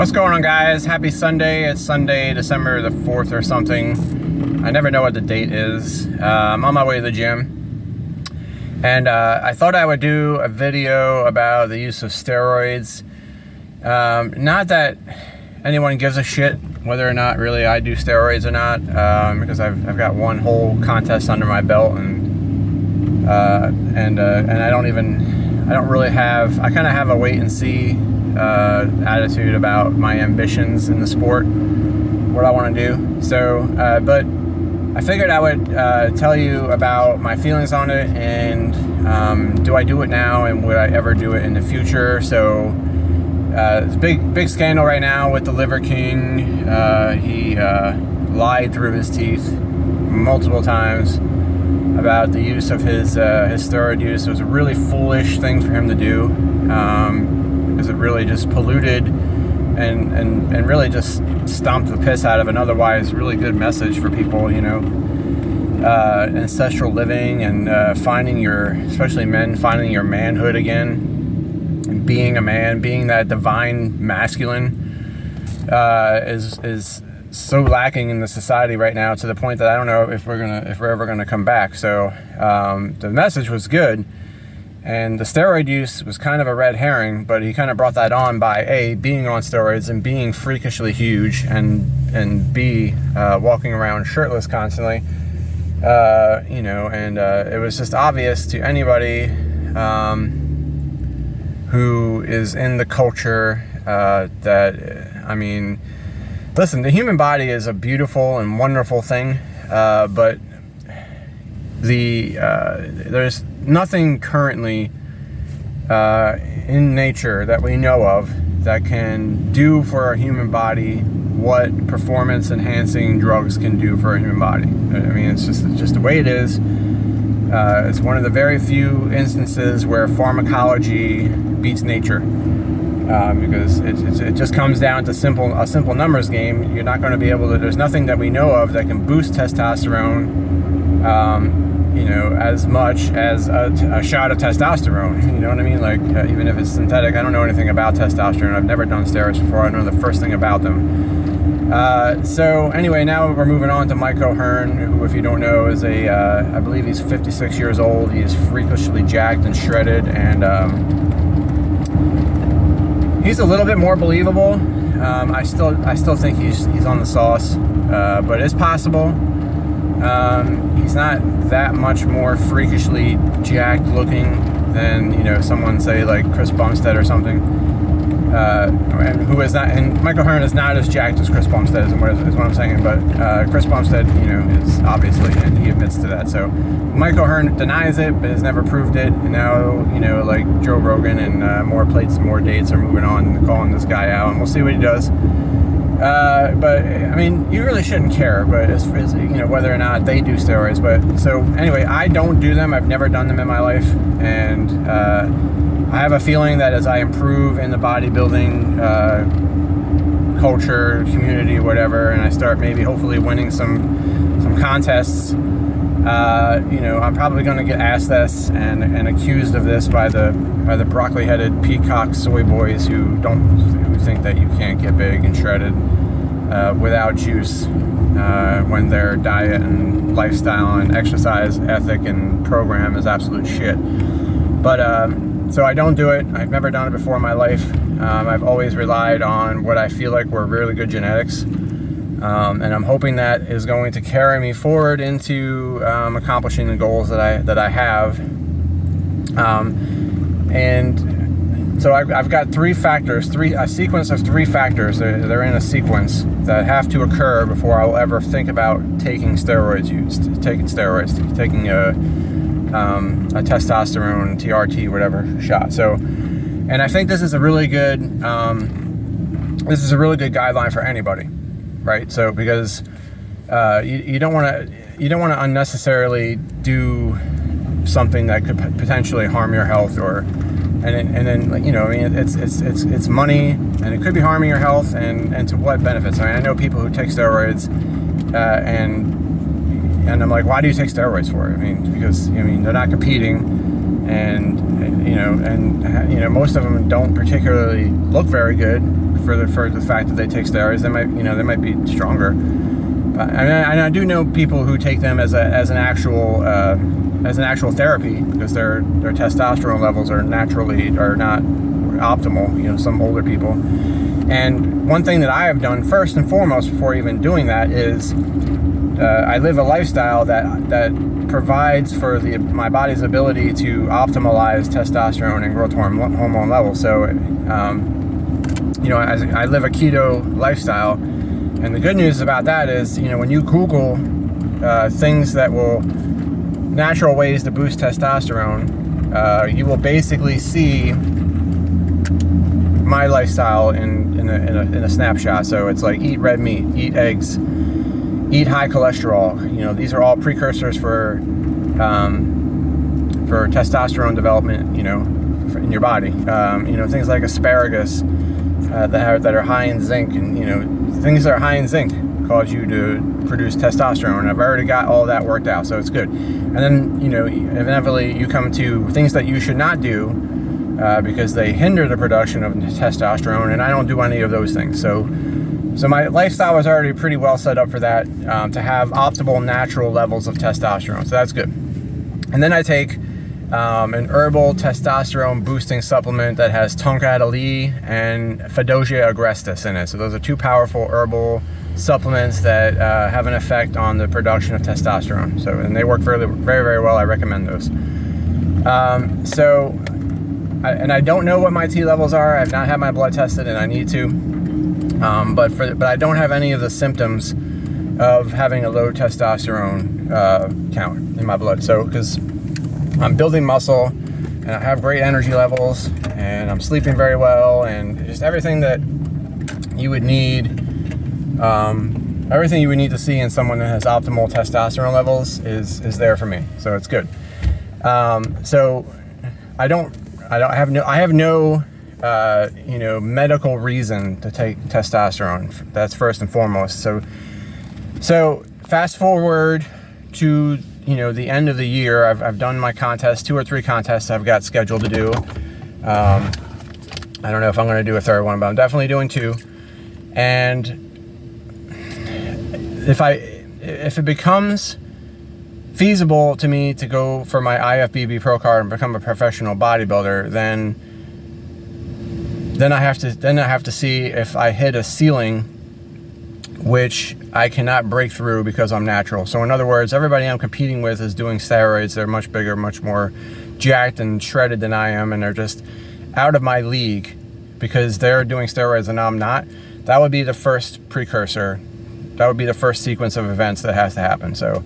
What's going on, guys? Happy Sunday. It's Sunday, December the 4th or something. I never know what the date is. I'm on my way to the gym. And I thought I would do a video about the use of steroids. Not that anyone gives a shit whether or not really I do steroids or not, because I've got one whole contest under my belt, and I kind of have a wait and see attitude about my ambitions in the sport, what I want to do. So, but I figured I would tell you about my feelings on it, and do I do it now, and would I ever do it in the future? So, it's a big scandal right now with the Liver King. He lied through his teeth multiple times about the use of his steroid use. It was a really foolish thing for him to do, because it really just polluted and really just stomped the piss out of an otherwise really good message for people, you know, ancestral living and especially men, finding your manhood again, and being a man, being that divine masculine, is so lacking in the society right now, to the point that I don't know if we're ever gonna come back. So the message was good, and the steroid use was kind of a red herring, but he kind of brought that on by being on steroids and being freakishly huge, and walking around shirtless constantly, you know, and it was just obvious to anybody who is in the culture that, I mean, listen, the human body is a beautiful and wonderful thing, but there's nothing currently in nature that we know of that can do for a human body what performance enhancing drugs can do for a human body. I mean, it's just the way it is. It's one of the very few instances where pharmacology beats nature, because it just comes down to a simple numbers game. You're not going to be able to. There's nothing that we know of that can boost testosterone, you know, as much as a shot of testosterone. You know what I mean? Like, even if it's synthetic. I don't know anything about testosterone. I've never done steroids before. I don't know the first thing about them. So anyway, now we're moving on to Mike O'Hearn, who, if you don't know, is I believe he's 56 years old. He is freakishly jacked and shredded, and he's a little bit more believable. I still think he's on the sauce, but it's possible. He's not that much more freakishly jacked looking than, you know, someone say like Chris Bumstead or something, and Mike O'Hearn is not as jacked as Chris Bumstead is what I'm saying, but Chris Bumstead, you know, is obviously, and he admits to that. So Mike O'Hearn denies it, but has never proved it. And now, you know, like Joe Rogan and more plates and more dates are moving on and calling this guy out, and we'll see what he does. But I mean, you really shouldn't care, but as you know, whether or not they do steroids. But so anyway, I don't do them. I've never done them in my life, and I have a feeling that as I improve in the bodybuilding culture, community, whatever, and I start maybe hopefully winning some contests, you know, I'm probably going to get asked this and accused of this by the broccoli-headed peacock soy boys who think that you can't get big and shredded without juice, when their diet and lifestyle and exercise ethic and program is absolute shit. But so I don't do it. I've never done it before in my life. I've always relied on what I feel like were really good genetics, and I'm hoping that is going to carry me forward into accomplishing the goals that I have. And so I've got a sequence of three factors. They're in a sequence that have to occur before I'll ever think about taking steroids, taking a testosterone, TRT, whatever shot. So, and I think this is a really good guideline for anybody, right? So, because you don't want to unnecessarily do something that could potentially harm your health, and then you know, I mean, it's money, and it could be harming your health, and to what benefits? I mean, I know people who take steroids, and I'm like, why do you take steroids for? I mean, because, I mean, they're not competing, and you know, most of them don't particularly look very good for the fact that they take steroids. They might be stronger. And I do know people who take them as an actual therapy because their testosterone levels are not optimal. Some older people. And one thing that I have done first and foremost before even doing that is I live a lifestyle that provides for my body's ability to optimize testosterone and growth hormone levels. So, I live a keto lifestyle, and the good news about that is, when you Google things that will natural ways to boost testosterone, you will basically see my lifestyle in a snapshot. So it's like eat red meat, eat eggs, eat high cholesterol. These are all precursors for testosterone development. In your body. Things like asparagus that are high in zinc, and things that are high in zinc cause you to produce testosterone. I've already got all that worked out, so it's good. And then inevitably you come to things that you should not do because they hinder the production of testosterone, and I don't do any of those things. So my lifestyle was already pretty well set up for that, to have optimal natural levels of testosterone. So that's good. And then I take an herbal testosterone boosting supplement that has tonka ali and Fedosia agrestis in it. So those are two powerful herbal supplements that have an effect on the production of testosterone. And they work very, very, very well. I recommend those. I don't know what my T levels are. I've not had my blood tested, and I need to. But I don't have any of the symptoms of having a low testosterone count in my blood. So, because I'm building muscle, and I have great energy levels, and I'm sleeping very well, and just everything that you would need, to see in someone that has optimal testosterone levels is there for me. So it's good. So I have no medical reason to take testosterone. That's first and foremost. So fast forward to the end of the year. I've done my contest, 2 or 3 contests I've got scheduled to do. I don't know if I'm going to do a third one, but I'm definitely doing 2. And if it becomes feasible to me to go for my IFBB Pro card and become a professional bodybuilder, then I have to see if I hit a ceiling which I cannot break through because I'm natural. So in other words, everybody I'm competing with is doing steroids. They're much bigger, much more jacked and shredded than I am, and they're just out of my league because they're doing steroids and I'm not. That would be the first precursor. That would be the first sequence of events that has to happen. So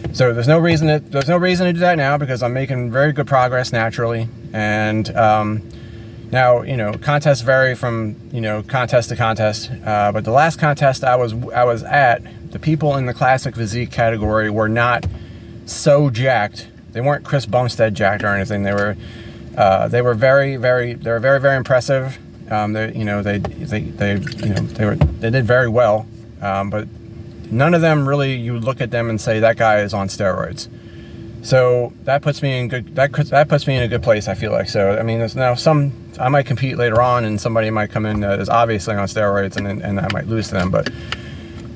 there's no reason to do that now because I'm making very good progress naturally. And now, contests vary from, contest to contest. But the last contest I was at, the people in the classic physique category were not so jacked. They weren't Chris Bumstead jacked or anything. They were very, very impressive. They did very well. But none of them really, you look at them and say that guy is on steroids. So that puts me in a good place, I feel like. So I mean, there's now I might compete later on, and somebody might come in that is obviously on steroids, and I might lose to them. But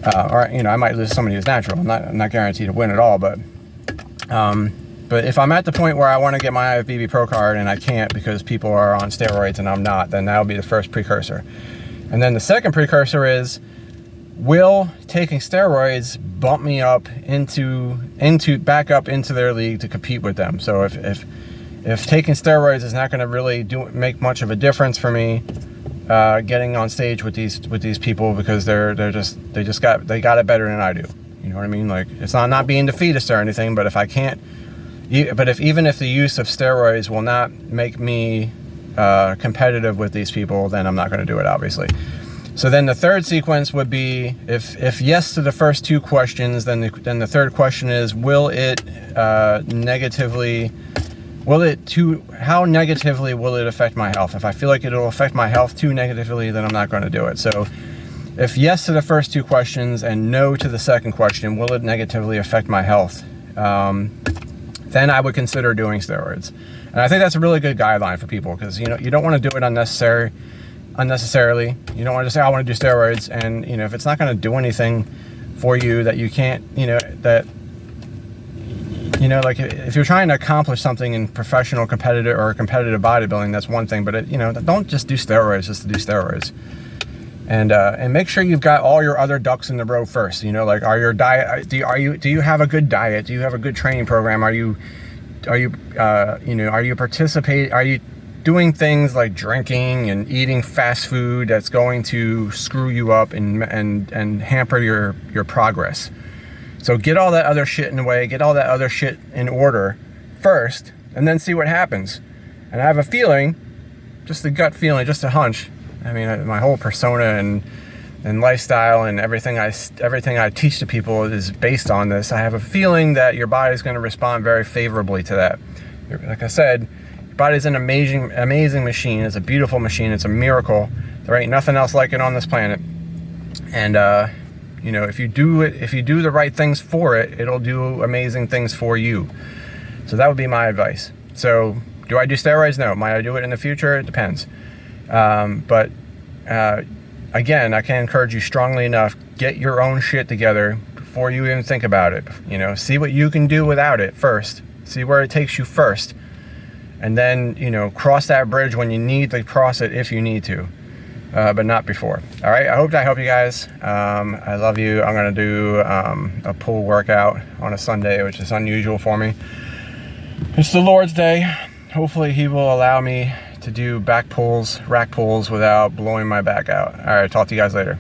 I might lose to somebody who's natural. I'm not guaranteed to win at all. But if I'm at the point where I want to get my IFBB Pro card and I can't because people are on steroids and I'm not, then that'll be the first precursor. And then the second precursor is, will taking steroids bump me up back up into their league to compete with them? So if taking steroids is not going to really make much of a difference for me getting on stage with these people because they got it better than I do. You know what I mean? Like, it's not being defeatist or anything, but even if the use of steroids will not make me competitive with these people, then I'm not going to do it, obviously. So then the third sequence would be, if yes to the first 2 questions, then the third question is, how negatively will it affect my health? If I feel like it'll affect my health too negatively, then I'm not going to do it. So if yes to the first 2 questions and no to the second question, will it negatively affect my health? Then I would consider doing steroids. And I think that's a really good guideline for people because, you don't want to do it unnecessary. unnecessarily. You don't want to just say, I want to do steroids, and if it's not going to do anything for you, that you can't, like if you're trying to accomplish something in professional competitive bodybuilding, that's one thing, but don't just do steroids just to do steroids. And make sure you've got all your other ducks in the row first. Like, are your diet, do you have a good diet? Do you have a good training program? Are you doing things like drinking and eating fast food that's going to screw you up and hamper your progress? So get all that other shit in the way, get all that other shit in order first, and then see what happens. And I have a feeling, just a gut feeling, just a hunch. I mean, my whole persona and lifestyle and everything I teach to people is based on this. I have a feeling that your body is going to respond very favorably to that. Like I said, your body's an amazing machine. It's a beautiful machine. It's a miracle. There ain't nothing else like it on this planet. And if you do the right things for it, it'll do amazing things for you. So that would be my advice. So do I do steroids? No. Might I do it in the future? It depends. But again, I can encourage you strongly enough, get your own shit together before you even think about it. See what you can do without it first. See where it takes you first. And then, cross that bridge when you need to cross it, if you need to. But not before. All right. I hope you guys. I love you. I'm going to do a pull workout on a Sunday, which is unusual for me. It's the Lord's Day. Hopefully he will allow me to do rack pulls without blowing my back out. All right. Talk to you guys later.